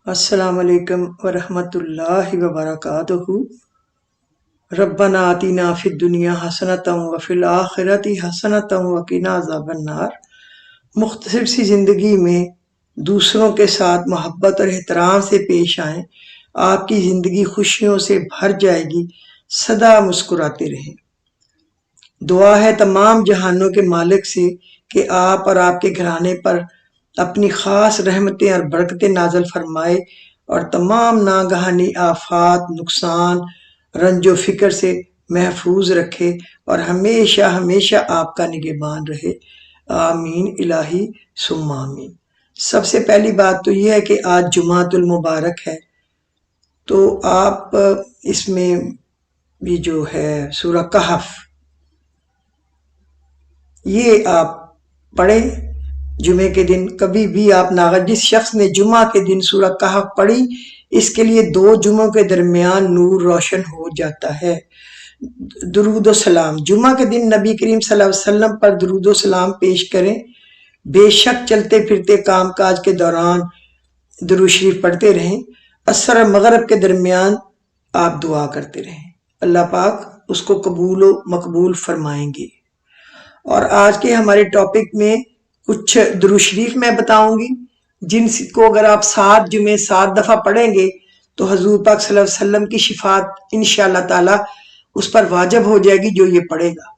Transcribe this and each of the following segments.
السلام علیکم ورحمۃ اللہ وبرکاتہ۔ ربنا آتنا فی الدنیا حسنۃ وفی الآخرۃ حسنۃ وقنا عذاب النار۔ مختصر سی زندگی میں دوسروں کے ساتھ محبت اور احترام سے پیش آئیں، آپ کی زندگی خوشیوں سے بھر جائے گی، سدا مسکراتے رہیں۔ دعا ہے تمام جہانوں کے مالک سے کہ آپ اور آپ کے گھرانے پر اپنی خاص رحمتیں اور برکتیں نازل فرمائے اور تمام ناگہانی آفات، نقصان، رنج و فکر سے محفوظ رکھے اور ہمیشہ ہمیشہ آپ کا نگہبان رہے۔ آمین الہی ثم آمین۔ سب سے پہلی بات تو یہ ہے کہ آج جمعۃ المبارک ہے، تو آپ اس میں بھی جو ہے سورہ کہف یہ آپ پڑھیں جمعے کے دن۔ کبھی بھی آپ جس شخص نے جمعہ کے دن سورہ کہف پڑھی، اس کے لیے 2 جمعوں کے درمیان نور روشن ہو جاتا ہے۔ درود و سلام، جمعہ کے دن نبی کریم صلی اللہ علیہ وسلم پر درود و سلام پیش کریں۔ بے شک چلتے پھرتے کام کاج کے دوران درود شریف پڑھتے رہیں۔ عصر اور مغرب کے درمیان آپ دعا کرتے رہیں، اللہ پاک اس کو قبول و مقبول فرمائیں گے۔ اور آج کے ہمارے ٹاپک میں کچھ درود شریف میں بتاؤں گی، جن کو اگر آپ 7 جمعے 7 دفعہ پڑھیں گے تو حضور پاک صلی اللہ علیہ وسلم کی شفاعت انشاءاللہ تعالی اس پر واجب ہو جائے گی جو یہ پڑھے گا۔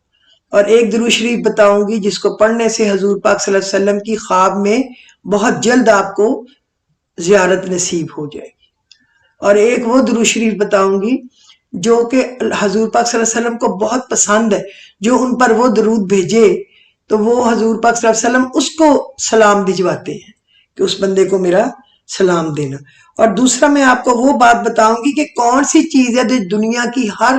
اور ایک درود شریف بتاؤں گی جس کو پڑھنے سے حضور پاک صلی اللہ علیہ وسلم کی خواب میں بہت جلد آپ کو زیارت نصیب ہو جائے گی۔ اور ایک وہ درود شریف بتاؤں گی جو کہ حضور پاک صلی اللہ علیہ وسلم کو بہت پسند ہے، جو ان پر وہ درود بھیجے تو وہ حضور پاک صلی اللہ علیہ وسلم اس کو سلام بھجواتے ہیں کہ اس بندے کو میرا سلام دینا۔ اور دوسرا میں آپ کو وہ بات بتاؤں گی کہ کون سی چیز ہے جو دنیا کی ہر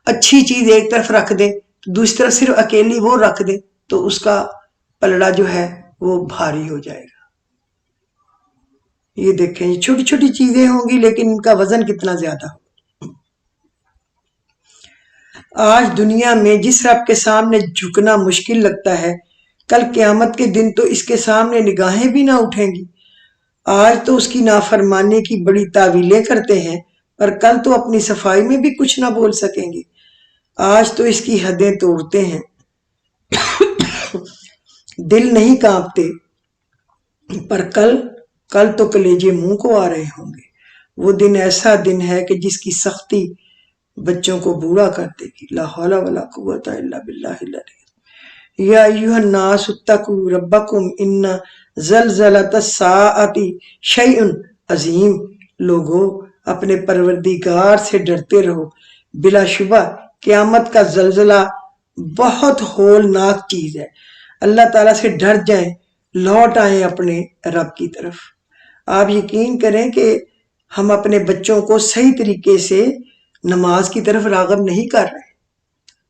اچھی چیز ایک طرف رکھ دے، دوسری طرف صرف اکیلی وہ رکھ دے تو اس کا پلڑا جو ہے وہ بھاری ہو جائے گا۔ یہ دیکھیں، یہ چھوٹی چھوٹی چیزیں ہوں گی لیکن ان کا وزن کتنا زیادہ ہو۔ آج دنیا میں جس رب کے سامنے جھکنا مشکل لگتا ہے، کل قیامت کے دن تو اس کے سامنے نگاہیں بھی نہ اٹھیں گی۔ آج تو اس کی نافرمانی کی بڑی تعویلیں کرتے ہیں، پر کل تو اپنی صفائی میں بھی کچھ نہ بول سکیں گے۔ آج تو اس کی حدیں توڑتے ہیں، دل نہیں کانپتے، پر کل تو کلیجے منہ کو آ رہے ہوں گے۔ وہ دن ایسا دن ہے کہ جس کی سختی بچوں کو بوڑھا کر دے گی۔ لا حول ولا قوت الا باللہ العلی۔ یا ایھا الناس اتقوا ربکم ان زلزلۃ الساعۃ شیء عظیم۔ لوگو اپنے پروردگار سے ڈرتے رہو، بلا شبہ قیامت کا زلزلہ بہت ہولناک چیز ہے۔ اللہ تعالیٰ سے ڈر جائیں، لوٹ آئیں اپنے رب کی طرف۔ آپ یقین کریں کہ ہم اپنے بچوں کو صحیح طریقے سے نماز کی طرف راغب نہیں کر رہے۔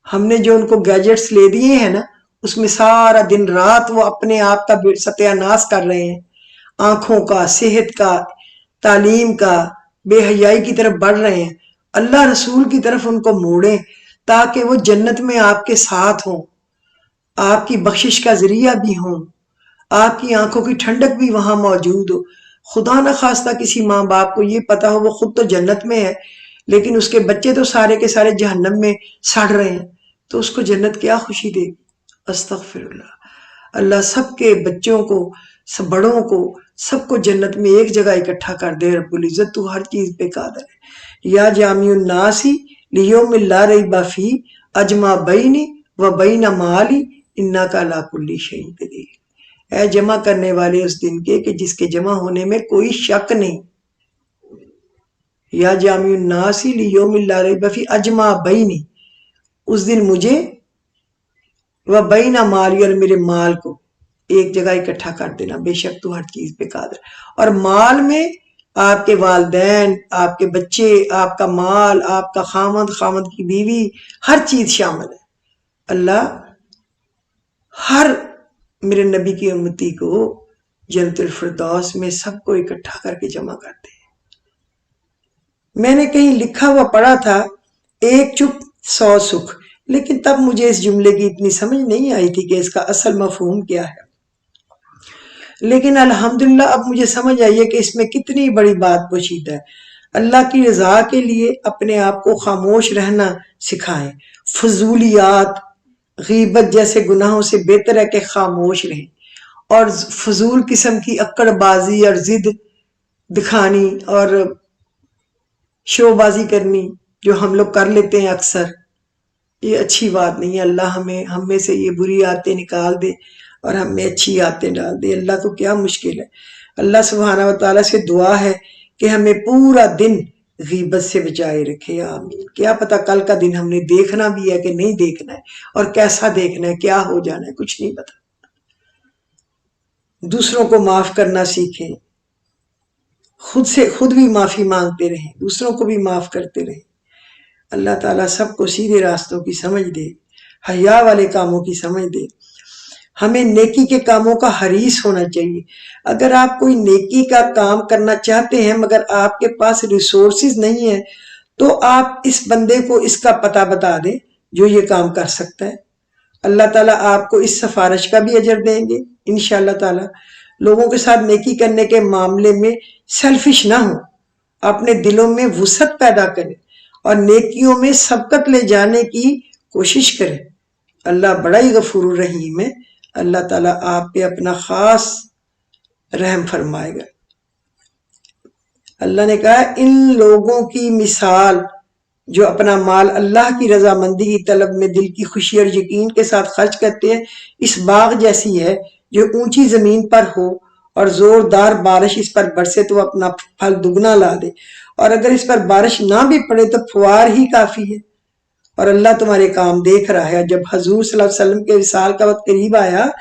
ہم نے جو ان کو گیجٹس لے دیے ہیں نا، اس میں سارا دن رات وہ اپنے آپ کا ستیہ ناش کر رہے ہیں، آنکھوں کا، صحت کا، تعلیم کا، بے حیائی کی طرف بڑھ رہے ہیں۔ اللہ رسول کی طرف ان کو موڑیں تاکہ وہ جنت میں آپ کے ساتھ ہوں، آپ کی بخشش کا ذریعہ بھی ہوں، آپ کی آنکھوں کی ٹھنڈک بھی وہاں موجود ہو۔ خدا نہ خواستہ کسی ماں باپ کو یہ پتا ہو وہ خود تو جنت میں ہے لیکن اس کے بچے تو سارے کے سارے جہنم میں سڑ رہے ہیں، تو اس کو جنت کیا خوشی دے گی؟ استغفر اللہ۔ اللہ سب کے بچوں کو، سب بڑوں کو، سب کو جنت میں ایک جگہ اکٹھا کر دے۔ رب العزت تو ہر چیز پہ قادر ہے۔ یا جامع الناس لیوم لا ریب فیہ اجمع بینی و بین مالی انک علی کل شیء قدیر۔ اے جمع کرنے والے اس دن کے کہ جس کے جمع ہونے میں کوئی شک نہیں۔ یا جامع الناس لیوم لا ریب فیہ اجمع بینی، اس دن مجھے و بین مالی اور میرے مال کو ایک جگہ اکٹھا کر دینا، بے شک تو ہر چیز پہ قادر۔ اور مال میں آپ کے والدین، آپ کے بچے، آپ کا مال، آپ کا خامند کی بیوی، ہر چیز شامل ہے۔ اللہ ہر میرے نبی کی امتی کو جنت الفردوس میں سب کو اکٹھا کر کے جمع کرتے ہیں۔ میں نے کہیں لکھا ہوا پڑھا تھا، 1 چپ 100 سکھ، لیکن تب مجھے اس جملے کی اتنی سمجھ نہیں آئی تھی کہ اس کا اصل مفہوم کیا ہے۔ لیکن الحمدللہ اب مجھے سمجھ آئی ہے کہ اس میں کتنی بڑی بات پوشیدہ ہے۔ اللہ کی رضا کے لیے اپنے آپ کو خاموش رہنا سکھائیں۔ فضولیات، غیبت جیسے گناہوں سے بہتر ہے کہ خاموش رہیں، اور فضول قسم کی اکڑ بازی اور ضد دکھانی اور شو بازی کرنی جو ہم لوگ کر لیتے ہیں اکثر، یہ اچھی بات نہیں ہے۔ اللہ ہم میں سے یہ بری عادتیں نکال دے اور ہم میں اچھی عادتیں ڈال دے۔ اللہ کو کیا مشکل ہے۔ اللہ سبحانہ و تعالیٰ سے دعا ہے کہ ہمیں پورا دن غیبت سے بچائے رکھے، آمین۔ کیا پتا کل کا دن ہم نے دیکھنا بھی ہے کہ نہیں دیکھنا ہے، اور کیسا دیکھنا ہے، کیا ہو جانا ہے، کچھ نہیں پتا۔ دوسروں کو معاف کرنا سیکھیں، خود بھی معافی مانگتے رہیں، دوسروں کو بھی معاف کرتے رہیں۔ اللہ تعالیٰ سب کو سیدھے راستوں کی سمجھ دے، حیا والے کاموں کی سمجھ دے۔ ہمیں نیکی کے کاموں کا حریص ہونا چاہیے۔ اگر آپ کوئی نیکی کا کام کرنا چاہتے ہیں مگر آپ کے پاس ریسورسز نہیں ہیں، تو آپ اس بندے کو اس کا پتہ بتا دیں جو یہ کام کر سکتا ہے۔ اللہ تعالیٰ آپ کو اس سفارش کا بھی اجر دیں گے انشاءاللہ تعالیٰ۔ لوگوں کے ساتھ نیکی کرنے کے معاملے میں سیلفش نہ ہوں، اپنے دلوں میں وسعت پیدا کریں اور نیکیوں میں سبقت لے جانے کی کوشش کریں۔ اللہ بڑا ہی غفور الرحیم ہے۔ اللہ تعالیٰ آپ پہ اپنا خاص رحم فرمائے گا۔ اللہ نے کہا ان لوگوں کی مثال جو اپنا مال اللہ کی رضامندی کی طلب میں دل کی خوشی اور یقین کے ساتھ خرچ کرتے ہیں، اس باغ جیسی ہے جو اونچی زمین پر ہو اور زوردار بارش اس پر برسے تو اپنا پھل دگنا لا دے، اور اگر اس پر بارش نہ بھی پڑے تو فوار ہی کافی ہے، اور اللہ تمہارے کام دیکھ رہا ہے۔ جب حضور صلی اللہ علیہ وسلم کے وصال کا وقت قریب آیا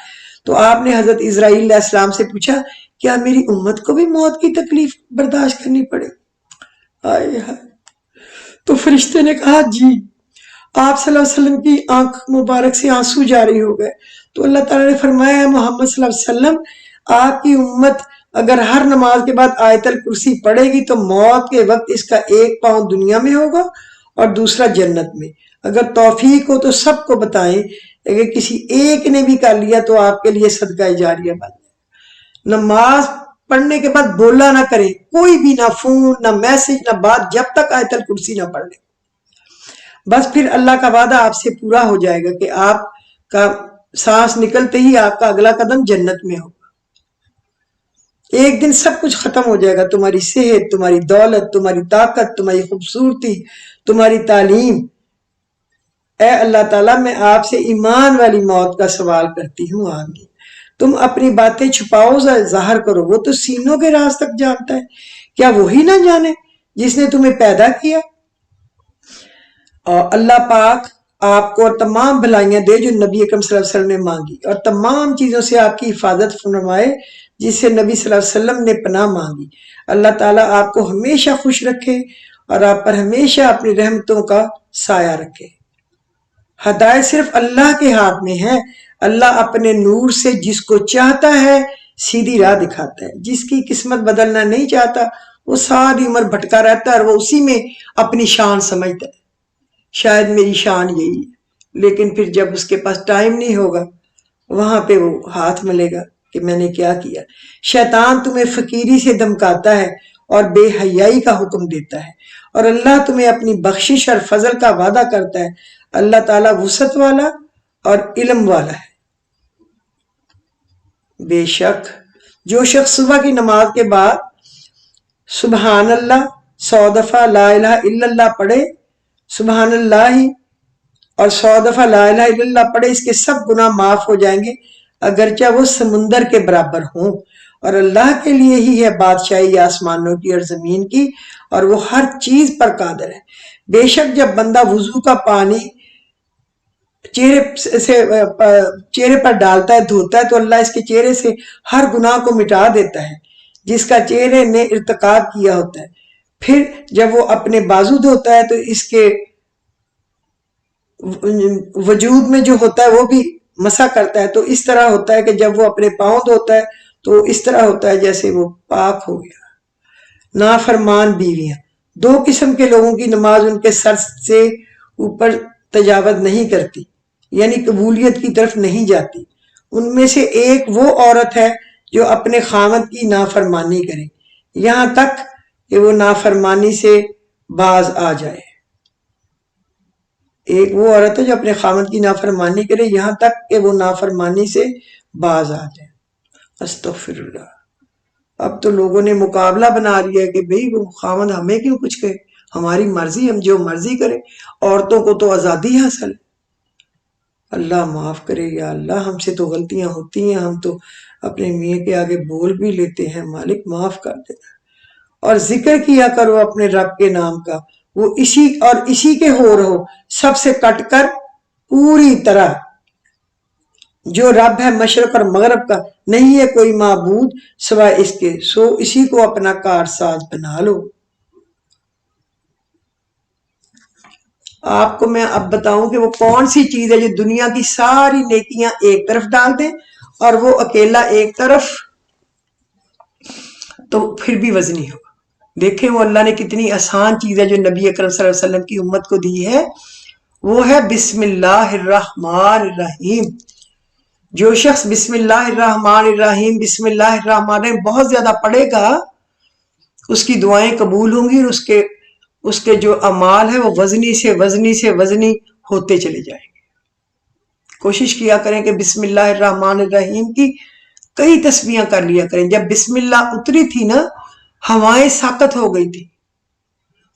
تو آپ نے حضرت اسرائیل علیہ السلام سے پوچھا کیا میری امت کو بھی موت کی تکلیف برداشت کرنی پڑے؟ آئے ہائے! تو فرشتے نے کہا جی۔ آپ صلی اللہ علیہ وسلم کی آنکھ مبارک سے آنسو جاری ہو گئے، تو اللہ تعالیٰ نے فرمایا محمد صلی اللہ علیہ وسلم آپ کی امت اگر ہر نماز کے بعد آیت الکرسی پڑھے گی تو موت کے وقت اس کا ایک پاؤں دنیا میں ہوگا اور دوسرا جنت میں۔ اگر توفیق ہو تو سب کو بتائیں، اگر کسی ایک نے بھی کر لیا تو آپ کے لیے صدقہ جاریہ بن جائے۔ نماز پڑھنے کے بعد بولا نہ کریں، کوئی بھی، نہ فون، نہ میسج، نہ بات، جب تک آیت الکرسی نہ پڑھ لیں۔ بس پھر اللہ کا وعدہ آپ سے پورا ہو جائے گا کہ آپ کا سانس نکلتے ہی آپ کا اگلا قدم جنت میں ہوگا۔ ایک دن سب کچھ ختم ہو جائے گا، تمہاری صحت، تمہاری دولت، تمہاری طاقت، تمہاری خوبصورتی، تمہاری تعلیم۔ اے اللہ تعالیٰ میں آپ سے ایمان والی موت کا سوال کرتی ہوں، آمین۔ تم اپنی باتیں چھپاؤ ظاہر کرو، وہ تو سینوں کے راز تک جانتا ہے، کیا وہی نہ جانے جس نے تمہیں پیدا کیا؟ اور اللہ پاک آپ کو اور تمام بھلائیاں دے جو نبی اکرم صلی اللہ علیہ وسلم نے مانگی، اور تمام چیزوں سے آپ کی حفاظت فرمائے جس سے نبی صلی اللہ علیہ وسلم نے پناہ مانگی۔ اللہ تعالیٰ آپ کو ہمیشہ خوش رکھے اور آپ پر ہمیشہ اپنی رحمتوں کا سایہ رکھے۔ ہدایت صرف اللہ کے ہاتھ میں ہے۔ اللہ اپنے نور سے جس کو چاہتا ہے سیدھی راہ دکھاتا ہے، جس کی قسمت بدلنا نہیں چاہتا وہ ساری عمر بھٹکا رہتا ہے اور وہ اسی میں اپنی شان سمجھتا ہے، شاید میری شان یہی ہے، لیکن پھر جب اس کے پاس ٹائم نہیں ہوگا وہاں پہ وہ ہاتھ ملے گا کہ میں نے کیا کیا۔ شیطان تمہیں فقیری سے دھمکاتا ہے اور بے حیائی کا حکم دیتا ہے، اور اللہ تمہیں اپنی بخشش اور فضل کا وعدہ کرتا ہے۔ اللہ تعالیٰ وسعت والا اور علم والا ہے۔ بے شک جو شخص صبح کی نماز کے بعد سبحان اللہ 100 دفعہ لا الہ الا اللہ پڑھے، سبحان اللہ اور 100 دفعہ لا الہ الا اللہ پڑھے، اس کے سب گناہ معاف ہو جائیں گے اگرچہ وہ سمندر کے برابر ہوں، اور اللہ کے لیے ہی ہے بادشاہی آسمانوں کی اور زمین کی، اور وہ ہر چیز پر قادر ہے۔ بے شک جب بندہ وضو کا پانی چہرے پر ڈالتا ہے، دھوتا ہے، تو اللہ اس کے چہرے سے ہر گناہ کو مٹا دیتا ہے جس کا چہرے نے ارتکاب کیا ہوتا ہے۔ پھر جب وہ اپنے بازو دھوتا ہے تو اس کے وجود میں جو ہوتا ہے وہ بھی مسح کرتا ہے، تو اس طرح ہوتا ہے کہ جب وہ اپنے پاؤں دھوتا ہے تو اس طرح ہوتا ہے جیسے وہ پاک ہو گیا۔ نافرمان بیویاں، 2 قسم کے لوگوں کی نماز ان کے سر سے اوپر تجاوز نہیں کرتی، یعنی قبولیت کی طرف نہیں جاتی۔ ان میں سے ایک وہ عورت ہے جو اپنے خاوند کی نافرمانی کرے یہاں تک کہ وہ نافرمانی سے باز آ جائے. ایک وہ عورت ہے جو اپنے خاوند کی نافرمانی کرے یہاں تک کہ وہ نافرمانی سے باز آ جائے. استغفر اللہ. اب تو لوگوں نے مقابلہ بنا لیا ہے کہ بھئی وہ خاوند ہمیں کیوں کچھ کہے، ہماری مرضی، ہم جو مرضی کریں، عورتوں کو تو آزادی حاصل ہے. اللہ معاف کرے یا اللہ، ہم سے تو غلطیاں ہوتی ہیں، ہم تو اپنے میاں کے آگے بول بھی لیتے ہیں. مالک معاف کر دینا. اور ذکر کیا کرو اپنے رب کے نام کا، وہ اسی کے ہو رہو، سب سے کٹ کر پوری طرح. جو رب ہے مشرق اور مغرب کا، نہیں ہے کوئی معبود سوائے اس کے، سو اسی کو اپنا کارساز بنا لو. آپ کو میں اب بتاؤں کہ وہ کون سی چیز ہے جو دنیا کی ساری نیکیاں ایک طرف ڈال دے اور وہ اکیلا ایک طرف، تو پھر بھی وزنی ہوگا. دیکھیں وہ اللہ نے کتنی آسان چیز ہے جو نبی اکرم صلی اللہ علیہ وسلم کی امت کو دی ہے، وہ ہے بسم اللہ الرحمن الرحیم. جو شخص بسم اللہ الرحمن الرحیم بسم اللہ الرحمن الرحیم بہت زیادہ پڑھے گا، اس کی دعائیں قبول ہوں گی، اور اس کے جو اعمال ہے وہ وزنی ہوتے چلے جائیں گے. کوشش کیا کریں کہ بسم اللہ الرحمن الرحیم کی کئی تسبیحاں کر لیا کریں. جب بسم اللہ اتری تھی نا، ہوائیں ساکت ہو گئی تھی،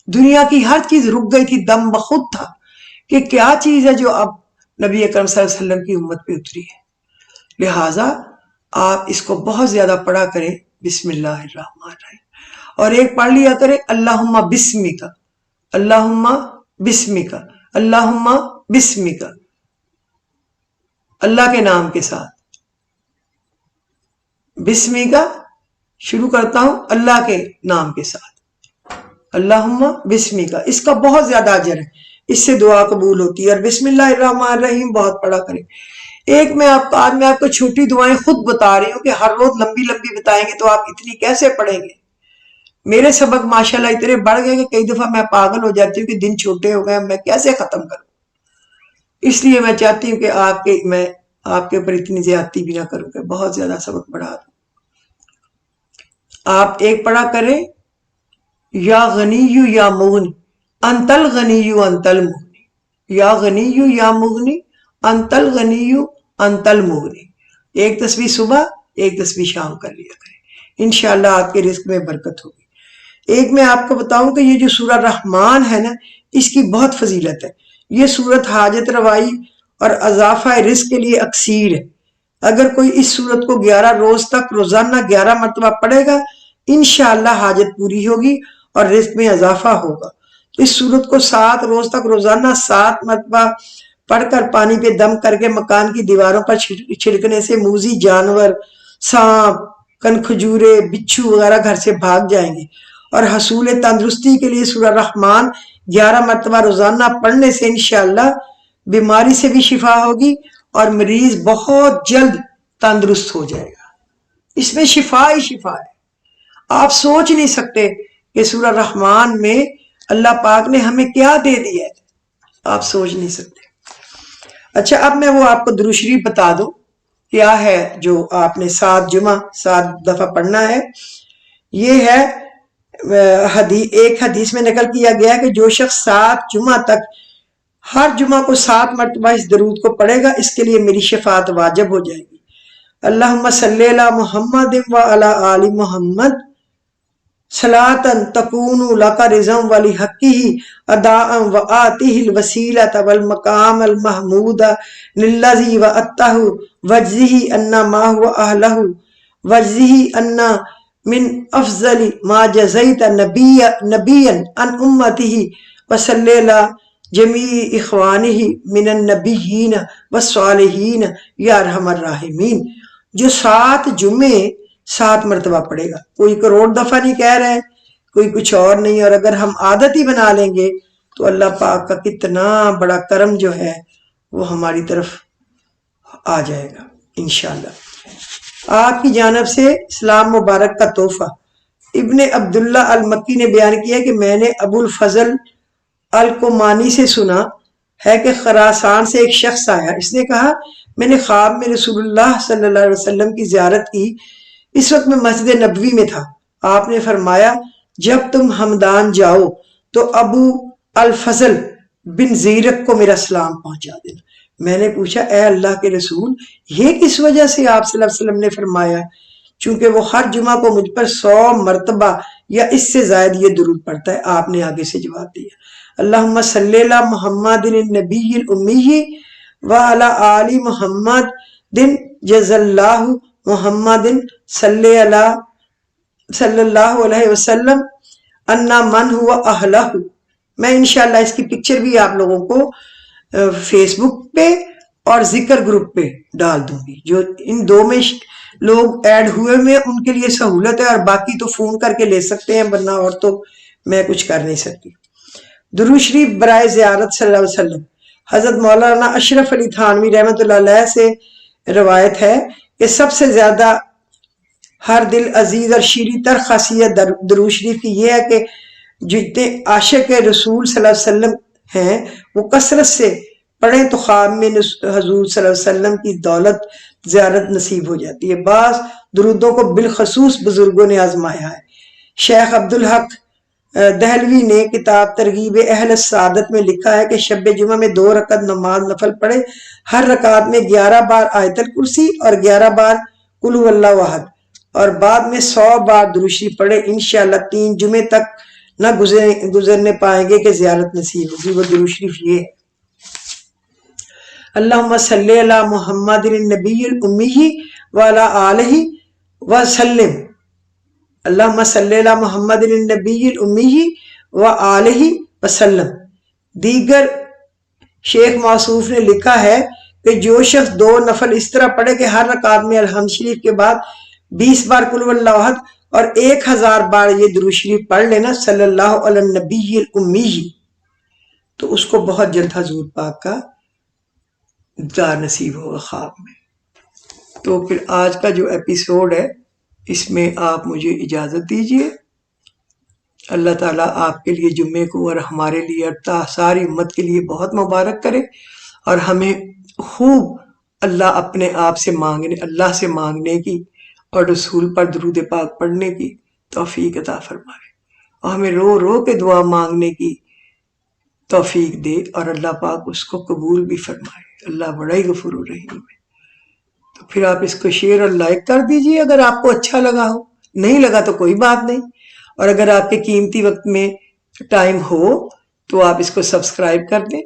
دنیا کی ہر چیز رک گئی تھی، دم بخود تھا کہ کیا چیز ہے جو اب نبی اکرم صلی اللہ علیہ وسلم کی امت پہ اتری ہے. لہٰذا آپ اس کو بہت زیادہ پڑھا کریں بسم اللہ الرحمن الرحیم. اور ایک پڑھ لیا کریں اللہم بسمک، اللہم بسمک، اللہم بسمک، اللہ کے نام کے ساتھ. بسمک شروع کرتا ہوں اللہ کے نام کے ساتھ، اللہم بسمک. اس کا بہت زیادہ اجر ہے، اس سے دعا قبول ہوتی ہے. اور بسم اللہ الرحمن الرحیم بہت پڑھا کریں. ایک آج میں آپ کو چھوٹی دعائیں خود بتا رہی ہوں کہ ہر روز لمبی لمبی بتائیں گے تو آپ اتنی کیسے پڑھیں گے. میرے سبق ماشاءاللہ اتنے بڑھ گئے کہ کئی دفعہ میں پاگل ہو جاتی ہوں کہ دن چھوٹے ہو گئے، میں کیسے ختم کروں. اس لیے میں چاہتی ہوں کہ میں آپ کے اوپر اتنی زیادتی بھی نہ کروں کہ بہت زیادہ سبق بڑھا دوں. آپ ایک پڑھا کریں یا غنی یا مغنی انت الغنی انت المغنی، یا غنی یا مغنی انت الغنی انت المغنی. ایک تسبیح صبح ایک تسبیح شام کر لیا کریں، انشاءاللہ آپ کے رزق میں برکت ہوگی. ایک میں آپ کو بتاؤں کہ یہ جو سورہ رحمان ہے نا، اس کی بہت فضیلت ہے. یہ سورت حاجت روائی اور اضافہ رزق کے لیے اکثیر ہے. اگر کوئی اس سورت کو 11 روز تک روزانہ 11 مرتبہ پڑھے گا، انشاءاللہ حاجت پوری ہوگی اور رزق میں اضافہ ہوگا. اس سورت کو 7 روز تک روزانہ 7 مرتبہ پڑھ کر پانی پہ دم کر کے مکان کی دیواروں پر چھڑکنے سے موذی جانور، سانپ، کن کھجورے، بچھو وغیرہ گھر سے بھاگ جائیں گے. اور حصول تندرستی کے لیے سورہ رحمان 11 مرتبہ روزانہ پڑھنے سے انشاءاللہ بیماری سے بھی شفا ہوگی اور مریض بہت جلد تندرست ہو جائے گا. اس میں شفا ہی شفا ہے. آپ سوچ نہیں سکتے کہ سورہ رحمان میں اللہ پاک نے ہمیں کیا دے دیا ہے، آپ سوچ نہیں سکتے. اچھا اب میں وہ آپ کو درود شریف بتا دوں کیا ہے جو آپ نے 7 دفعہ پڑھنا ہے. یہ ہے ایک حدیث میں نقل کیا گیا کہ جو شخص 7 جمعہ تک ہر جمعہ کو 7 مرتبہ اس درود کو پڑھے گا، اس کے لیے میری شفاعت واجب ہو جائے گی. اللہم صلی علی محمد وعلی آل محمد صلاۃ تکون لک رضا ولحقہ اداء وآتہ الوسیلۃ والمقام المحمود للذی وعدتہ واجزہ انا ما هو اہلہ واجزہ انا من افضل ما جزیت نبیا عن امتہ وصلی علی جمیع اخوانہ من النبیین والصالحین یا ارحم الراحمین. جو 7 جمعے 7 مرتبہ پڑھے گا، کوئی کروڑ دفعہ نہیں کہہ رہے ہیں، کوئی کچھ اور نہیں. اور اگر ہم عادت ہی بنا لیں گے تو اللہ پاک کا کتنا بڑا کرم جو ہے وہ ہماری طرف آ جائے گا انشاءاللہ. آپ کی جانب سے اسلام مبارک کا تحفہ. ابن عبداللہ المکی نے بیان کیا کہ میں نے ابو الفضل الکمانی سے سنا ہے کہ خراسان سے ایک شخص آیا. اس نے کہا میں نے خواب میں رسول اللہ صلی اللہ علیہ وسلم کی زیارت کی اس وقت میں مسجد نبوی میں تھا. آپ نے فرمایا جب تم ہمدان جاؤ تو ابو الفضل بن زیرک کو میرا سلام پہنچا دینا. میں نے پوچھا اے اللہ کے رسول یہ کس وجہ سے آپ صلی اللہ علیہ وسلم نے فرمایا؟ چونکہ وہ ہر جمعہ کو مجھ پر 100 مرتبہ یا اس سے زائد یہ درود پڑھتا ہے. آپ نے آگے سے جواب دیا اللہم صلی علی محمد النبی الامی وعلی آل محمد جز اللہ محمد صلی اللہ علیہ وسلم انا من ہوا اہلہ. میں انشاءاللہ اس کی پکچر بھی آپ لوگوں کو فیس بک پہ اور ذکر گروپ پہ ڈال دوں گی. جو ان دو میں لوگ ایڈ ہوئے میں ان کے لیے سہولت ہے، اور باقی تو فون کر کے لے سکتے ہیں، ورنہ اور تو میں کچھ کر نہیں سکتی. درود شریف برائے زیارت صلی اللہ علیہ وسلم. حضرت مولانا اشرف علی تھانوی رحمۃ اللہ علیہ سے روایت ہے کہ سب سے زیادہ ہر دل عزیز اور شیریں تر خاصیت درود شریف کی یہ ہے کہ جتنے عاشق رسول صلی اللہ علیہ وسلم ہیں وہ کثرت سے پڑھیں تو خواب میں حضور صلی اللہ علیہ وسلم کی دولت زیارت نصیب ہو جاتی ہے. بعض درودوں کو بالخصوص بزرگوں نے آزمایا ہے. شیخ عبدالحق دہلوی نے کتاب ترغیب اہل السعادت میں لکھا ہے کہ شب جمعہ میں 2 رکعت نماز نفل پڑھے، ہر رکعت میں 11 بار آیت الکرسی اور 11 بار قل هو اللہ احد، اور بعد میں 100 بار درود شریف پڑھے. انشاءاللہ 3 جمعے تک نہ گزرنے پائیں گے کہ زیارت نصیب ہوگی. وہ درود شریف یہ ہے اللہم صلی علی محمد النبی الامی وعلی آلہ وسلم. اللہم صلی علی محمد النبی الامی وآلہ وسلم. دیگر شیخ موصوف نے لکھا ہے کہ جو شخص 2 نفل اس طرح پڑھے کہ ہر رکعت میں الحمد شریف کے بعد 20 بار قل هو اللہ احد اور 1000 بار یہ درود شریف پڑھ لینا صلی اللہ علی النبی الامی، تو اس کو بہت جلد حضور پاک کا دیدار نصیب ہوگا خواب میں. تو پھر آج کا جو ایپیسوڈ ہے اس میں آپ مجھے اجازت دیجیے. اللہ تعالیٰ آپ کے لیے جمعے کو اور ہمارے لیے اور ساری امت کے لیے بہت مبارک کرے، اور ہمیں خوب اللہ سے مانگنے کی اور رسول پر درود پاک پڑھنے کی توفیق عطا فرمائے، اور ہمیں رو رو کے دعا مانگنے کی توفیق دے، اور اللہ پاک اس کو قبول بھی فرمائے. اللہ بڑا ہی غفور الرحیم ہے. تو پھر آپ اس کو شیئر اور لائک کر دیجئے اگر آپ کو اچھا لگا ہو. نہیں لگا تو کوئی بات نہیں، اور اگر آپ کے قیمتی وقت میں ٹائم ہو تو آپ اس کو سبسکرائب کر دیں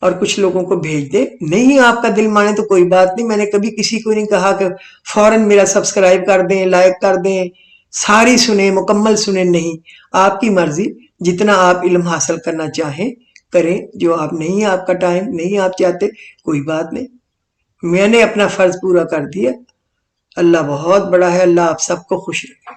اور کچھ لوگوں کو بھیج دیں. نہیں آپ کا دل مانے تو کوئی بات نہیں. میں نے کبھی کسی کو نہیں کہا کہ فوراً میرا سبسکرائب کر دیں، لائک کر دیں، ساری سنیں، مکمل سنیں. نہیں، آپ کی مرضی. جتنا آپ علم حاصل کرنا چاہیں کریں، جو آپ نہیں، آپ کا ٹائم نہیں آپ چاہتے، کوئی بات نہیں. میں نے اپنا فرض پورا کر دیا. اللہ بہت بڑا ہے. اللہ آپ سب کو خوش رکھے.